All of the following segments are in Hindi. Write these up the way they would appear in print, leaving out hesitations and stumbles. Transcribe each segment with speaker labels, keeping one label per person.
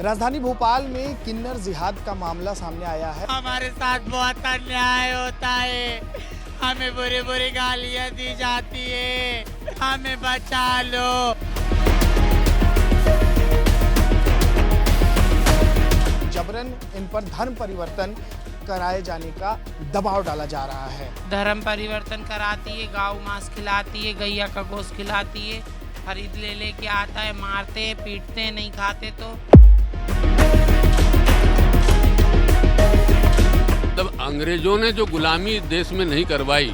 Speaker 1: राजधानी भोपाल में किन्नर जिहाद का मामला सामने आया है।
Speaker 2: हमारे साथ बहुत अन्याय होता है, हमें बुरी बुरी गालियां दी जाती है, हमें बचा लो।
Speaker 1: जबरन इन पर धर्म परिवर्तन कराए जाने का दबाव डाला जा रहा है।
Speaker 3: धर्म परिवर्तन कराती है, गाँव मांस खिलाती है, गैया का गोश्त खिलाती है, खरीद लेके आता है, मारते हैं, पीटते हैं, नहीं खाते तो।
Speaker 4: तब अंग्रेजों ने जो गुलामी देश में नहीं करवाई,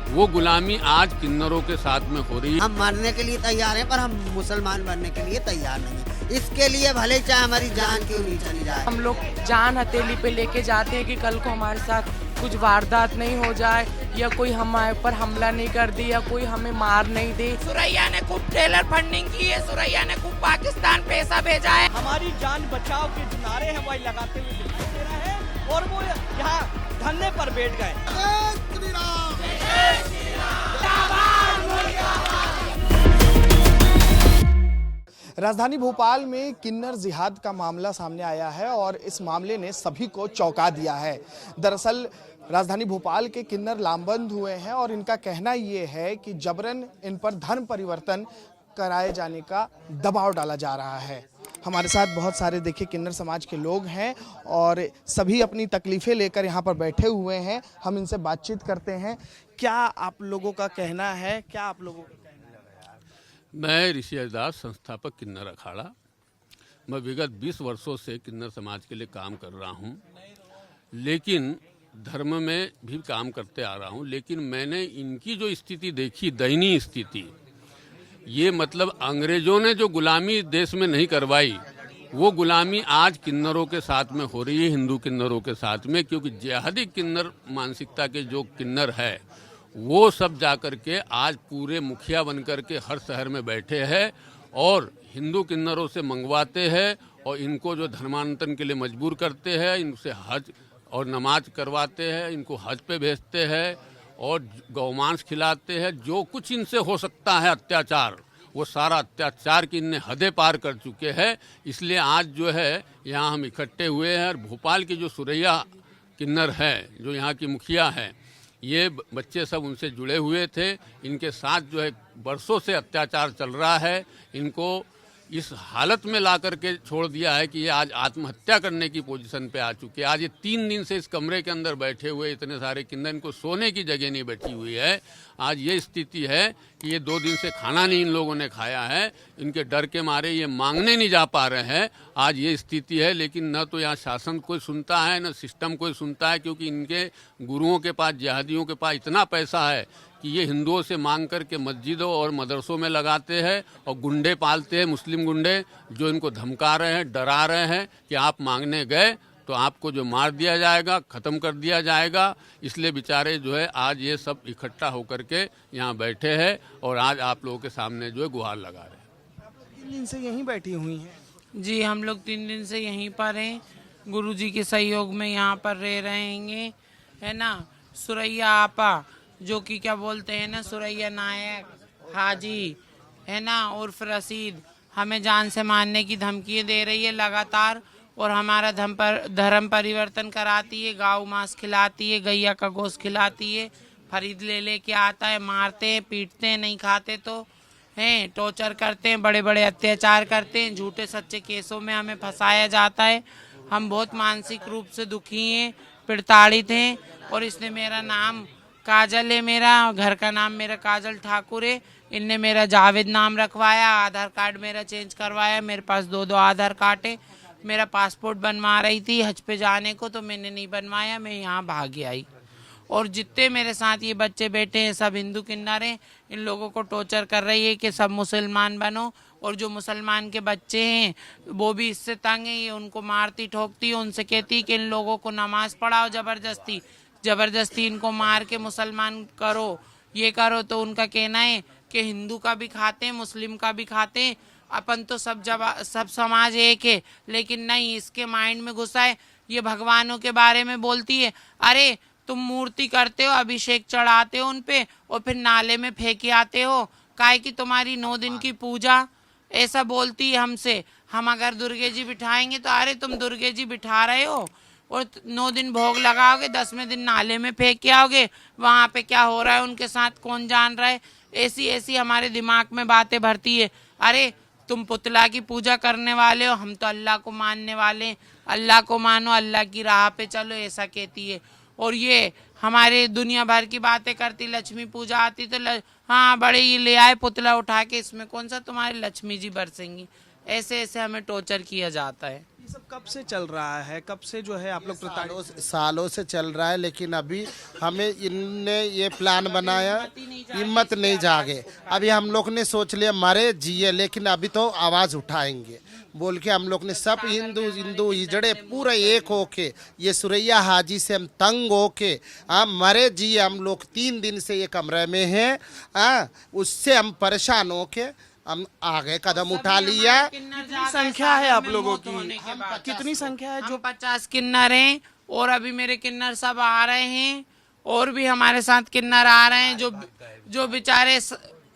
Speaker 4: वो गुलामी आज किन्नरों के साथ में हो रही है।
Speaker 5: हम मरने के लिए तैयार हैं, पर हम मुसलमान बनने के लिए तैयार नहीं। इसके लिए भले चाहे हमारी जान क्यों नहीं चली जाए।
Speaker 6: हम लोग जान हथेली पे लेके जाते हैं कि कल को हमारे साथ कुछ वारदात नहीं हो जाए, या कोई हमारे ऊपर हमला नहीं कर दे, या कोई हमें मार नहीं दे।
Speaker 3: सुरैया ने खूब टेलर फंडिंग की है, सुरैया ने खूब पाकिस्तान पैसा भेजा है।
Speaker 7: हमारी जान बचाओ के जो नारे हैं वही लगाते हुए दिखाई दे रहे हैं, और वो यहाँ धरने पर बैठ गए।
Speaker 1: राजधानी भोपाल में किन्नर जिहाद का मामला सामने आया है और इस मामले ने सभी को चौंका दिया है। दरअसल राजधानी भोपाल के किन्नर लामबंद हुए हैं और इनका कहना ये है कि जबरन इन पर धर्म परिवर्तन कराए जाने का दबाव डाला जा रहा है। हमारे साथ बहुत सारे देखिए किन्नर समाज के लोग हैं और सभी अपनी तकलीफें लेकर यहाँ पर बैठे हुए हैं। हम इनसे बातचीत करते हैं। क्या आप लोगों का कहना है? क्या आप लोगों का कहना है?
Speaker 4: मैं ऋषि दास, संस्थापक किन्नर अखाड़ा। मैं विगत 20 वर्षों से किन्नर समाज के लिए काम कर रहा हूँ, लेकिन धर्म में भी काम करते आ रहा हूँ। लेकिन मैंने इनकी जो स्थिति देखी, दयनीय स्थिति, ये मतलब अंग्रेजों ने जो गुलामी देश में नहीं करवाई, वो गुलामी आज किन्नरों के साथ में हो रही है, हिंदू किन्नरों के साथ में। क्योंकि जिहादी किन्नर मानसिकता के जो किन्नर है, वो सब जाकर के आज पूरे मुखिया बनकर के हर शहर में बैठे हैं और हिंदू किन्नरों से मंगवाते हैं और इनको जो धर्मांतरण के लिए मजबूर करते हैं, इनसे हज और नमाज करवाते हैं, इनको हज पे भेजते हैं और गौमांस खिलाते हैं। जो कुछ इनसे हो सकता है अत्याचार, वो सारा अत्याचार की इनने हदें पार कर चुके हैं। इसलिए आज जो है यहाँ हम इकट्ठे हुए हैं और भोपाल की जो सुरैया किन्नर है, जो यहाँ की मुखिया है, ये बच्चे सब उनसे जुड़े हुए थे। इनके साथ जो है बरसों से अत्याचार चल रहा है। इनको इस हालत में ला करके छोड़ दिया है कि ये आज आत्महत्या करने की पोजीशन पे आ चुके हैं। आज ये 3 दिन से इस कमरे के अंदर बैठे हुए इतने सारे किन्नर, इनको सोने की जगह नहीं बैठी हुई है। आज ये स्थिति है कि ये 2 दिन से खाना नहीं इन लोगों ने खाया है। इनके डर के मारे ये मांगने नहीं जा पा रहे हैं। आज ये स्थिति है। लेकिन न तो यहाँ शासन कोई सुनता है, न सिस्टम कोई सुनता है, क्योंकि इनके गुरुओं के पास, जिहादियों के पास इतना पैसा है कि ये हिंदुओं से मांग करके मस्जिदों और मदरसों में लगाते हैं और गुंडे पालते हैं, मुस्लिम गुंडे, जो इनको धमका रहे हैं, डरा रहे हैं कि आप मांगने गए तो आपको जो मार दिया जाएगा, ख़त्म कर दिया जाएगा। इसलिए बेचारे जो है आज ये सब इकट्ठा होकर के यहाँ बैठे हैं और आज आप लोगों के सामने जो है गुहार लगा रहे हैं।
Speaker 1: आप लोग 3 दिन से यहीं बैठी हुई हैं?
Speaker 3: जी, हम लोग 3 दिन से यहीं पर हैं, गुरुजी के सहयोग में यहाँ पर रह रहेंगे, है ना। सुरैया आपा, जो कि क्या बोलते हैं ना, सुरैया नायक हाजी, है ना, उर्फ रशीद, हमें जान से मारने की धमकियाँ दे रही है लगातार और हमारा धर्म परिवर्तन कराती है, गाँव मांस खिलाती है, गैया का गोश्त खिलाती है, खरीद लेके आता है, मारते हैं, पीटते हैं, नहीं खाते तो हैं, टॉर्चर करते हैं, बड़े बड़े अत्याचार करते हैं, झूठे सच्चे केसों में हमें फंसाया जाता है। हम बहुत मानसिक रूप से दुखी हैं, प्रताड़ित हैं। और इसने मेरा नाम काजल है, मेरा घर का नाम मेरा काजल ठाकुर है। इनने मेरा जावेद नाम रखवाया, आधार कार्ड मेरा चेंज करवाया, मेरे पास 2 आधार कार्ड है। मेरा पासपोर्ट बनवा रही थी हज पे जाने को, तो मैंने नहीं बनवाया, मैं यहाँ भाग आई। और जितने मेरे साथ ये बच्चे बैठे हैं सब हिंदू किन्नर हैं। इन लोगों को टॉर्चर कर रही है कि सब मुसलमान बनो, और जो मुसलमान के बच्चे हैं वो भी इससे तंग हैं। ये उनको मारती ठोकती है, उनसे कहती कि इन लोगों को नमाज पढ़ाओ, ज़बरदस्ती इनको मार के मुसलमान करो, ये करो। तो उनका कहना है कि हिंदू का भी खाते हैं, मुस्लिम का भी खाते हैं, अपन तो सब समाज एक है। लेकिन नहीं, इसके माइंड में घुसा है। ये भगवानों के बारे में बोलती है, अरे तुम मूर्ति करते हो, अभिषेक चढ़ाते हो उन पे और फिर नाले में फेंके आते हो, काहे कि तुम्हारी 9 दिन की पूजा, ऐसा बोलती है हमसे। हम अगर दुर्गे जी बिठाएंगे तो अरे तुम दुर्गे जी बिठा रहे हो और 9 दिन भोग लगाओगे, 10वें दिन नाले में फेंक के आओगे, वहाँ पे क्या हो रहा है उनके साथ कौन जान रहा है। ऐसी ऐसी हमारे दिमाग में बातें भरती है। अरे तुम पुतला की पूजा करने वाले हो, हम तो अल्लाह को मानने वाले हैं, अल्लाह को मानो, अल्लाह की राह पे चलो, ऐसा कहती है। और ये हमारे दुनिया भर की बातें करती, लक्ष्मी पूजा आती तो हाँ बड़े ये ले आए पुतला उठा के, इसमें कौन सा तुम्हारी लक्ष्मी जी बरसेंगी। ऐसे ऐसे हमें टॉर्चर किया जाता है।
Speaker 1: ये सब कब से चल रहा है, कब से जो है आप लोग प्रताड़ित?
Speaker 8: सालों से चल रहा है, लेकिन अभी हमें इनने ये प्लान बनाया, हिम्मत नहीं जागे। अभी हम लोग ने सोच लिया मरे जिए, लेकिन अभी तो आवाज उठाएंगे बोल के हम लोग ने सब हिंदू हिजड़े पूरे एक होके ये सुरैया हाजी से हम तंग होके मरे जिए। हम लोग 3 दिन से ये कमरे में हैं, उससे हम परेशान होके हम आगे कदम उठा लिया।
Speaker 1: कितनी संख्या है आप लोगों की? कितनी संख्या है?
Speaker 3: जो 50 किन्नर हैं और अभी मेरे किन्नर सब आ रहे हैं और भी हमारे साथ किन्नर आ रहे हैं। जो बेचारे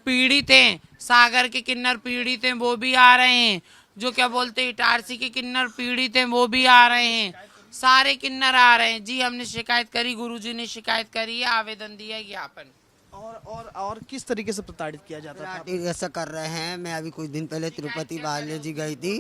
Speaker 3: पीड़ित हैं, सागर के किन्नर पीड़ित हैं, वो भी आ रहे हैं। जो क्या बोलते हैं इटारसी के किन्नर पीड़ित हैं, वो भी आ रहे हैं। सारे किन्नर आ रहे हैं जी। हमने शिकायत करी, गुरुजी ने शिकायत करी है, आवेदन दिया है, ज्ञापन।
Speaker 1: और किस तरीके से प्रताड़ित किया जाता था?
Speaker 5: ऐसा कर रहे हैं। मैं अभी कुछ दिन पहले तिरुपति बालाजी गई थी,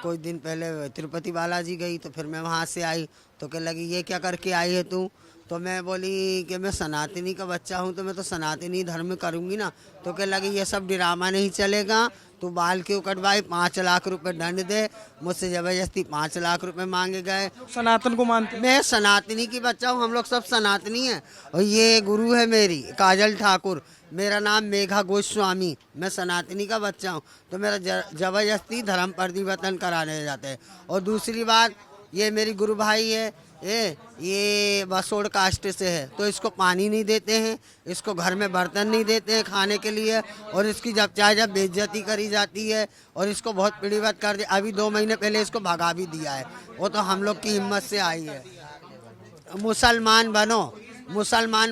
Speaker 5: कुछ दिन पहले तिरुपति बालाजी गई, तो फिर मैं वहाँ से आई तो कह लगी ये क्या करके आई है तू? तो मैं बोली कि मैं सनातनी का बच्चा हूँ, तो मैं तो सनातनी धर्म करूँगी ना। तो कह लगी ये सब ड्रामा नहीं चलेगा, तू बाल क्यों कटवाई, 5 लाख रुपए दंड दे। मुझसे जबरदस्ती 5 लाख रुपए मांगे गए।
Speaker 1: सनातन को मानते?
Speaker 5: मैं सनातनी की बच्चा हूँ, हम लोग सब सनातनी हैं। और ये गुरु है मेरी काजल ठाकुर, मेरा नाम मेघा गोस्वामी, मैं सनातनी का बच्चा हूँ। तो मेरा जबरदस्ती धर्म परिवर्तन कराने जाते हैं। और दूसरी बात, ये मेरी गुरु भाई है, ये बसोड़ कास्ट से है, तो इसको पानी नहीं देते हैं, इसको घर में बर्तन नहीं देते हैं खाने के लिए, और इसकी जब बेइज्जती करी जाती है और इसको बहुत पीड़ित कर दिया। अभी 2 महीने पहले इसको भगा भी दिया है। वो तो हम लोग की हिम्मत से आई है। मुसलमान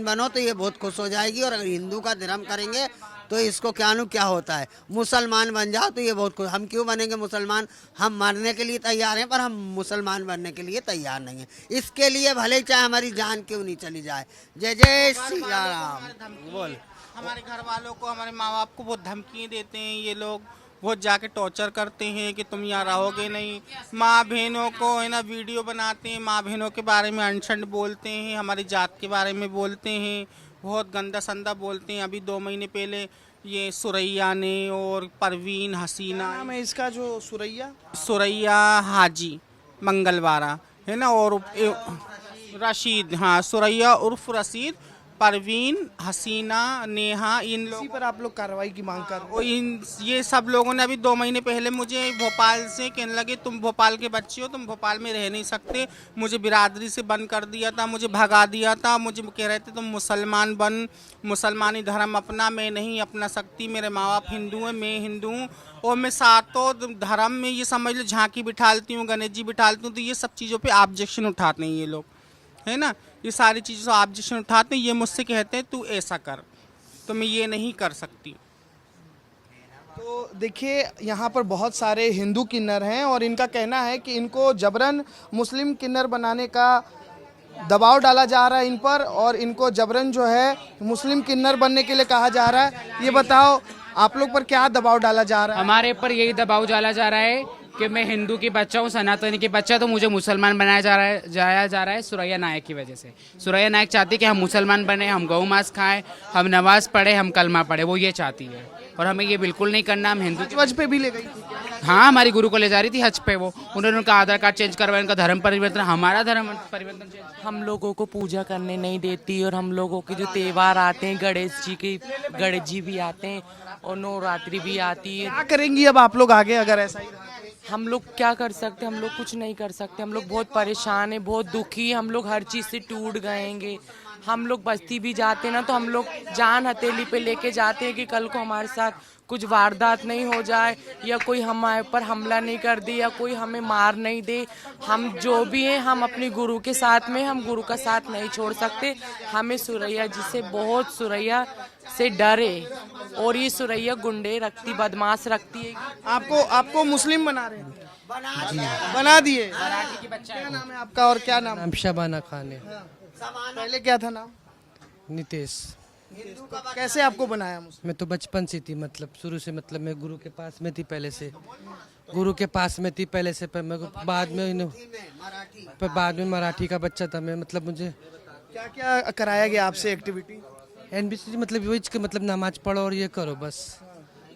Speaker 5: बनो तो ये बहुत खुश हो जाएगी। और अगर हिंदू का धर्म करेंगे तो इसको क्या होता है, मुसलमान बन जाओ तो ये बहुत खुश। हम क्यों बनेंगे मुसलमान? हम मरने के लिए तैयार हैं, पर हम मुसलमान बनने के लिए तैयार नहीं हैं। इसके लिए भले चाहे हमारी जान क्यों नहीं चली जाए। जय जय श्री राम। बोल।
Speaker 2: हमारे घर वालों को, हमारे माँ बाप को बहुत धमकियाँ देते हैं ये लोग, बहुत जाके टॉर्चर करते हैं कि तुम यहाँ रहोगे नहीं। माँ बहनों को है ना वीडियो बनाते हैं, माँ बहनों के बारे में अनशंड बोलते हैं, हमारी जात के बारे में बोलते हैं, बहुत गंदा संदा बोलते हैं। अभी 2 महीने पहले ये सुरैया ने और परवीन हसीना,
Speaker 1: नाम है इसका जो
Speaker 2: सुरैया हाजी मंगलवारा है ना, और रशीद, हाँ सुरैया उर्फ रशीद, परवीन हसीना, नेहा, इन
Speaker 1: इसी
Speaker 2: लोग
Speaker 1: पर आप लोग कार्रवाई की मांग कर रहे हो?
Speaker 2: ये सब लोगों ने अभी 2 महीने पहले मुझे भोपाल से कहने लगे तुम भोपाल के बच्चे हो, तुम भोपाल में रह नहीं सकते। मुझे बिरादरी से बंद कर दिया था, मुझे भगा दिया था। मुझे कह रहे थे तुम मुसलमान बन, मुसलमानी धर्म अपना। मैं नहीं अपना सकती, मेरे माँ बाप हिंदू हैं, मैं हिंदू हूँ, और मैं सातों धर्म में ये समझ लो झांकी बिठालती हूँ, गणेश जी बिठालती हूँ। तो ये सब चीज़ों पर ऑब्जेक्शन उठाते हैं ये लोग, है ना, ये सारी चीज़ों से ऑब्जेक्शन उठाते हैं। ये मुझसे कहते हैं तू ऐसा कर, तो मैं ये नहीं कर सकती।
Speaker 1: तो देखिए यहाँ पर बहुत सारे हिंदू किन्नर हैं और इनका कहना है कि इनको जबरन मुस्लिम किन्नर बनाने का दबाव डाला जा रहा है इन पर, और इनको जबरन जो है मुस्लिम किन्नर बनने के लिए कहा जा रहा है। ये बताओ आप लोग पर क्या दबाव डाला जा रहा है?
Speaker 9: हमारे पर यही दबाव डाला जा रहा है कि मैं हिंदू की बच्चा हूँ, सनातनी की बच्चा, तो मुझे मुसलमान बनाया जा रहा है सुरैया नायक की वजह से। सुरैया नायक चाहती है कि हम मुसलमान बने, हम गौ मांस खाएं, हम नमाज पढ़े, हम कलमा पढ़े, वो ये चाहती है। और हमें ये बिल्कुल नहीं करना। हम हिंदू
Speaker 1: हज पे भी ले गई थी?
Speaker 9: हाँ, हमारी गुरु को ले जा रही थी हज पे। वो उन्होंने उनका आधार कार्ड चेंज करवाया, उनका धर्म परिवर्तन, हमारा धर्म परिवर्तन चेंज।
Speaker 6: हम लोगों को पूजा करने नहीं देती, और हम लोगों के जो त्यौहार आते हैं, गणेश जी भी आते हैं और नवरात्रि भी आती है।
Speaker 1: क्या करेंगी अब आप लोग आगे अगर ऐसा ही रहा?
Speaker 6: हम लोग क्या कर सकते, हम लोग कुछ नहीं कर सकते। हम लोग बहुत परेशान हैं, बहुत दुखी हैं, हम लोग हर चीज़ से टूट गएंगे। हम लोग बस्ती भी जाते हैं ना, तो हम लोग जान हथेली पे लेके जाते हैं कि कल को हमारे साथ कुछ वारदात नहीं हो जाए, या कोई हमारे पर हमला नहीं कर दे, या कोई हमें मार नहीं दे। हम जो भी हैं, हम अपने गुरु के साथ में, हम गुरु का साथ नहीं छोड़ सकते। हमें सुरैया जी से बहुत, सुरैया से डर है, और ये सुरैया गुंडे रखती, बदमाश रखती है।
Speaker 1: आपको मुस्लिम बना रहे हैं? बना दिए। क्या नाम है आपका और क्या नाम?
Speaker 10: नाम शबाना खान है।
Speaker 1: पहले क्या था नाम?
Speaker 10: नितेश।
Speaker 1: कैसे आपको बनाया मुस्लिम?
Speaker 10: मैं तो बचपन से थी, मतलब शुरू से, मतलब मैं गुरु के पास में थी पहले से, गुरु के पास में थी पहले से। पर मैं बाद में मराठी का बच्चा था मैं, मतलब मुझे
Speaker 1: क्या क्या कराया गया आपसे एक्टिविटी?
Speaker 10: NBC मतलब वही कि मतलब नमाज पढ़ो और ये करो बस।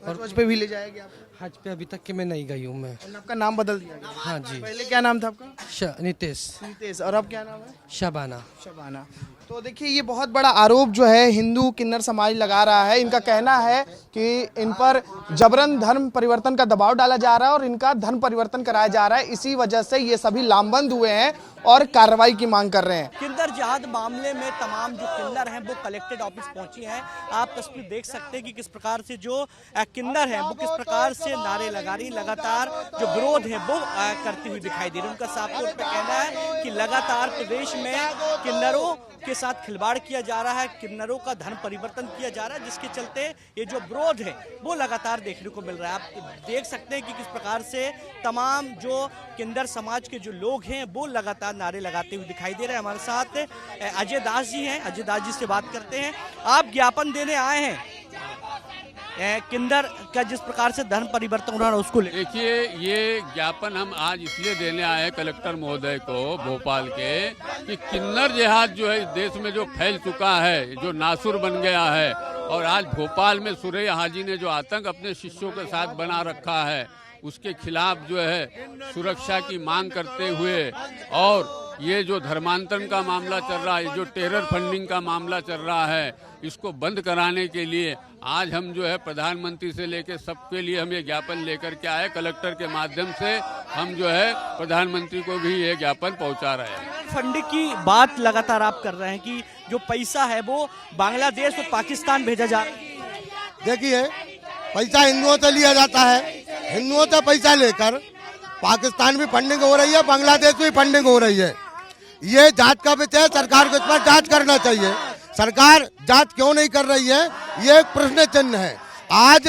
Speaker 1: और हज पे भी ले जाएंगे आप?
Speaker 10: हज पे अभी तक के मैं नहीं गई हूँ मैं।
Speaker 1: और आपका नाम बदल दिया गया?
Speaker 10: हाँ जी।
Speaker 1: पहले क्या नाम था आपका?
Speaker 10: नितेश।
Speaker 1: और अब क्या नाम है?
Speaker 10: शबाना।
Speaker 1: तो देखिए, ये बहुत बड़ा आरोप जो है हिंदू किन्नर समाज लगा रहा है। इनका कहना है कि इन पर जबरन धर्म परिवर्तन का दबाव डाला जा रहा है और इनका धर्म परिवर्तन कराया जा रहा है। इसी वजह से ये सभी लामबंद हुए हैं और कार्रवाई की मांग कर रहे हैं।
Speaker 7: किन्नर जिहाद मामले में तमाम जो किन्नर हैं वो कलेक्टेड ऑफिस पहुंची हैं। आप तस्वीर देख सकते हैं कि किस प्रकार से जो किन्नर हैं वो किस प्रकार से नारे लगा रही, लगातार जो विरोध है वो करती हुई दिखाई दे रही। उनका साफ तौर पे कहना है कि लगातार प्रदेश में किन्नरों के साथ खिलवाड़ किया जा रहा है, किन्नरों का धर्म परिवर्तन किया जा रहा है, जिसके चलते ये जो विरोध है वो लगातार देखने को मिल रहा है। आप देख सकते हैं कि किस प्रकार से तमाम जो किन्नर समाज के जो लोग हैं वो लगातार नारे लगाते हुए दिखाई दे रहे हैं। हमारे साथ अजय दास जी हैं, अजय दास जी से बात करते हैं। आप ज्ञापन देने आए हैं किन्नर का जिस प्रकार से धर्म परिवर्तन हो रहा है उसको
Speaker 4: देखिए, ये ज्ञापन हम आज इसलिए देने आए हैं कलेक्टर महोदय को भोपाल के कि किन्नर जिहाद जो है इस देश में जो फैल चुका है, जो नासुर बन गया है, और आज भोपाल में सुरैया हाजी ने जो आतंक अपने शिष्यों के साथ बना रखा है, उसके खिलाफ जो है सुरक्षा की मांग करते हुए, और ये जो धर्मांतरण का मामला चल रहा है, जो टेरर फंडिंग का मामला चल रहा है, इसको बंद कराने के लिए आज हम जो है प्रधानमंत्री से लेकर सबके लिए हम ये ज्ञापन लेकर के आए। कलेक्टर के माध्यम से हम जो है प्रधानमंत्री को भी ये ज्ञापन पहुंचा रहे हैं।
Speaker 7: फंडिंग की बात लगातार आप कर रहे हैं कि जो पैसा है वो बांग्लादेश और पाकिस्तान भेजा जा रहा है।
Speaker 8: देखिए, पैसा हिंदुओं से लिया जाता है, हिंदुओं से पैसा लेकर पाकिस्तान भी फंडिंग हो रही है, बांग्लादेश भी फंडिंग हो रही है। ये जांच का विषय है, सरकार को इस पर जांच करना चाहिए। सरकार जांच क्यों नहीं कर रही है, ये एक प्रश्न चिन्ह है। आज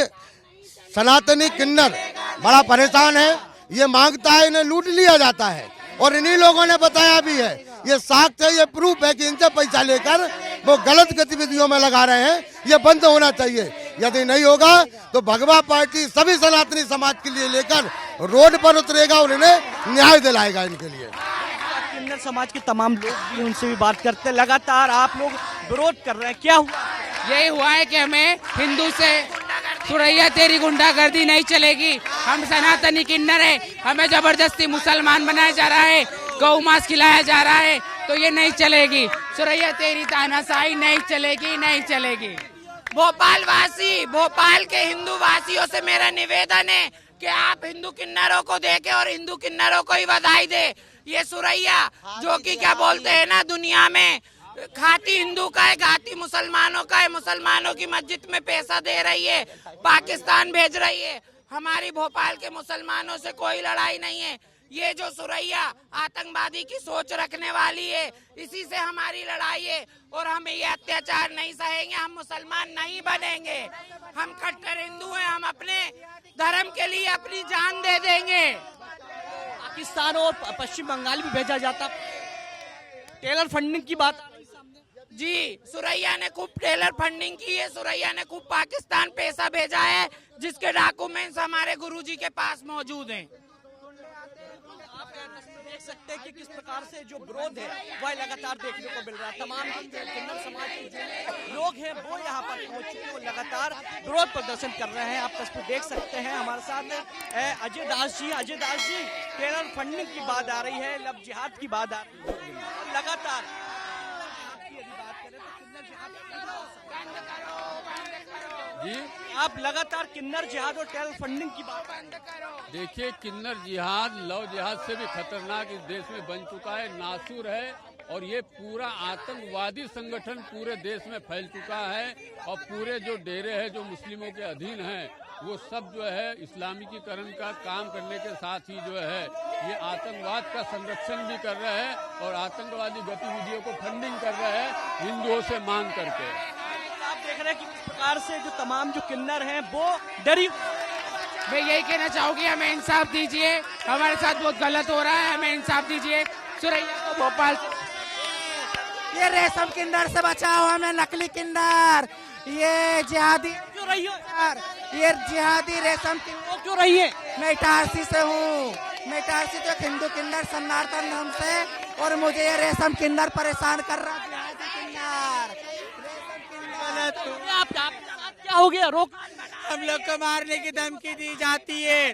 Speaker 8: सनातनी किन्नर बड़ा परेशान है, ये मांगता है इन्हें लूट लिया जाता है, और इन्हीं लोगों ने बताया भी है, ये साक्ष्य है, ये प्रूफ है कि इनसे पैसा लेकर वो गलत गतिविधियों में लगा रहे हैं। ये बंद होना चाहिए। यदि नहीं होगा तो भगवा पार्टी सभी सनातनी समाज के लिए लेकर रोड पर उतरेगा और इन्हें न्याय दिलाएगा इनके लिए।
Speaker 7: किन्नर समाज के तमाम लोग भी, उनसे भी बात करते हैं। लगातार आप लोग विरोध कर रहे हैं, क्या हुआ?
Speaker 9: यही हुआ है कि हमें हिंदू से सुरैया तेरी गुंडागर्दी नहीं चलेगी। हम सनातनी किन्नर है, हमें जबरदस्ती मुसलमान बनाया जा रहा है, गौ मांस खिलाया जा रहा है, तो ये नहीं चलेगी। सुरैया तेरी तानाशाही नहीं चलेगी, नहीं चलेगी। भोपाल वासी, भोपाल के हिंदू वासियों से मेरा निवेदन है कि आप हिंदू किन्नरों को देखे और हिंदू किन्नरों को ही बधाई दे। ये सुरैया जो कि क्या बोलते हैं ना, दुनिया में खाती हिंदू का है, घाती मुसलमानों का है। मुसलमानों की मस्जिद में पैसा दे रही है, पाकिस्तान भेज रही है। हमारी भोपाल के मुसलमानों से कोई लड़ाई नहीं है। ये जो सुरैया आतंकवादी की सोच रखने वाली है, इसी से हमारी लड़ाई है, और हम ये अत्याचार नहीं सहेंगे। हम मुसलमान नहीं बनेंगे, हम कट्टर हिंदू हैं। हम अपने धर्म के लिए अपनी जान दे देंगे।
Speaker 7: पाकिस्तान और पश्चिम बंगाल भी भेजा जाता। टेलर फंडिंग की बात
Speaker 9: जी, सुरैया ने खूब टेलर फंडिंग की है, सुरैया ने खूब पाकिस्तान पैसा भेजा है, जिसके डॉक्यूमेंट्स हमारे गुरुजी के पास मौजूद हैं।
Speaker 7: देख सकते हैं कि किस प्रकार से जो विरोध है वह लगातार देखने को मिल रहा है। तमाम किन्नर समाज के जो लोग हैं वो यहाँ पर पहुंच चुके हैं, वो लगातार विरोध प्रदर्शन कर रहे हैं। आप तस्वीर देख सकते हैं। हमारे साथ अजय दास जी। अजय दास जी, टेरर फंडिंग की बात आ रही है, लव जिहाद की बात आ रही है, लगातार
Speaker 4: जी,
Speaker 7: आप लगातार किन्नर जिहाद और टेरर फंडिंग की बात।
Speaker 4: देखिए, किन्नर जिहाद लव जिहाद से भी खतरनाक इस देश में बन चुका है, नासुर है, और ये पूरा आतंकवादी संगठन पूरे देश में फैल चुका है और पूरे जो डेरे हैं जो मुस्लिमों के अधीन हैं वो सब जो है इस्लामिकीकरण का काम करने के साथ ही जो है ये आतंकवाद का संरक्षण भी कर रहे हैं और आतंकवादी गतिविधियों को फंडिंग कर रहे हैं हिंदुओं से मांग करके।
Speaker 7: आप देख रहे हैं कि किस प्रकार से जो तमाम जो किन्नर हैं वो डरी।
Speaker 9: मैं यही कहना चाहूँगी, हमें इंसाफ दीजिए, हमारे साथ बहुत गलत हो रहा है, हमें इंसाफ दीजिए। सुरैया को भोपाल
Speaker 11: ये रेशम किन्नर से बचाओ हमें, नकली किन्नर, ये जिहादी
Speaker 7: क्यों रही हो?
Speaker 11: ये जिहादी रेशम किन्नर
Speaker 7: क्यों रही है?
Speaker 11: मैं इटारसी से हूँ, मैं इटारसी तो हिंदू किन्नर सन्नाटन नाम से, और मुझे ये रेशम किन्नर परेशान कर रहा है। जिहादी किन्नर, रेशम किन्नर।
Speaker 7: आप क्या हो गया? रोक।
Speaker 11: हम लोग को मारने की धमकी दी जाती है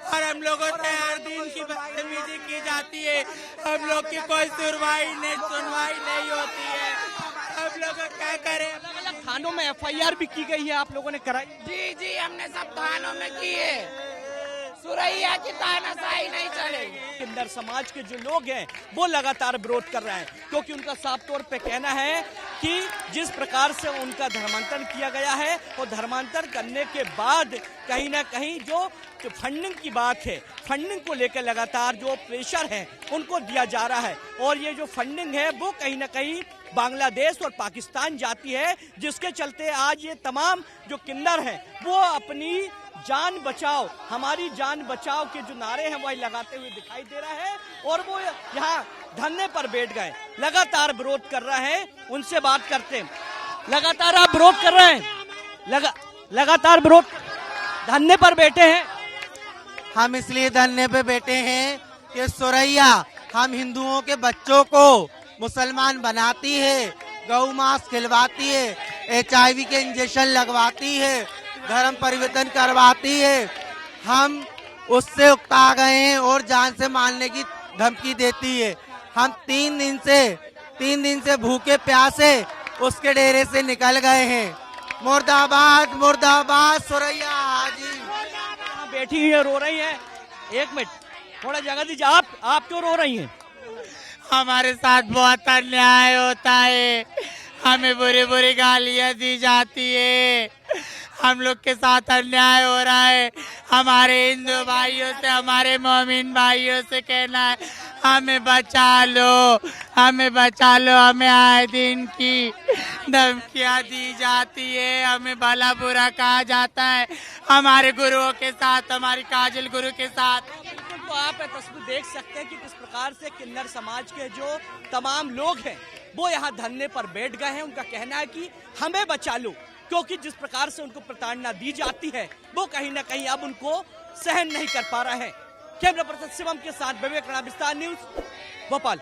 Speaker 11: और हम लोगों से हर दिन की बदतमीजी की जाती है। हम लोग की कोई सुनवाई नहीं होती है। हम लोग क्या करें?
Speaker 7: थानों में FIR भी की गई है, आप लोगों ने कराई?
Speaker 11: जी हमने सब थानों में की है। सुरैया की तानाशाही नहीं चलेगी।
Speaker 7: किन्नर समाज के जो लोग हैं वो लगातार विरोध कर रहे हैं, क्योंकि उनका साफ तौर पे कहना है कि जिस प्रकार से उनका धर्मांतरण किया गया है और धर्मांतरण करने के बाद कहीं ना कहीं जो फंडिंग की बात है, फंडिंग को लेकर लगातार जो प्रेशर है उनको दिया जा रहा है, और ये जो फंडिंग है वो कहीं ना कहीं बांग्लादेश और पाकिस्तान जाती है, जिसके चलते आज ये तमाम जो किन्नर हैं वो अपनी जान बचाओ, हमारी जान बचाओ के जो नारे हैं वही लगाते हुए दिखाई दे रहा है, और वो यहाँ धरने पर बैठ गए, लगातार विरोध कर रहे हैं। उनसे बात करते हैं। लगातार आप विरोध कर रहे हैं, लगातार विरोध, धरने पर बैठे हैं।
Speaker 11: हम इसलिए धरने पे बैठे हैं कि सुरैया हम हिंदुओं के बच्चों को मुसलमान बनाती है, गौ मांस खिलवाती है, HIV के इंजेक्शन लगवाती है, धर्म परिवर्तन करवाती है। हम उससे उकता गए हैं और जान से मारने की धमकी देती है। हम 3 दिन से भूखे प्यासे उसके डेरे से निकल गए हैं। मुर्दाबाद मुर्दाबाद सुरैया हाजी।
Speaker 7: बैठी हुई है, रो रही है। एक मिनट, थोड़ा जगह दीजिए। आप क्यों रो रही हैं?
Speaker 11: हमारे साथ बहुत अन्याय होता है, हमें बुरी बुरी गालियां दी जाती है, हम लोग के साथ अन्याय हो रहा है। हमारे हिंदू भाइयों से, हमारे मोमिन भाइयों से कहना है हमें बचा लो, हमें बचा लो। हमें आए दिन की धमकियाँ दी जाती है, हमें भला बुरा कहा जाता है, हमारे गुरुओं के साथ, हमारी काजल गुरु के साथ।
Speaker 7: तो आप तस्वीर देख सकते हैं कि किस प्रकार से किन्नर समाज के जो तमाम लोग हैं वो यहाँ धरने पर बैठ गए हैं। उनका कहना है कि हमें बचा लो, क्योंकि जिस प्रकार से उनको प्रताड़ना दी जाती है वो कहीं ना कहीं अब उनको सहन नहीं कर पा रहे हैं। कैमरा पर्सन शिवम के साथ विवेक राणा, विस्तार न्यूज, भोपाल।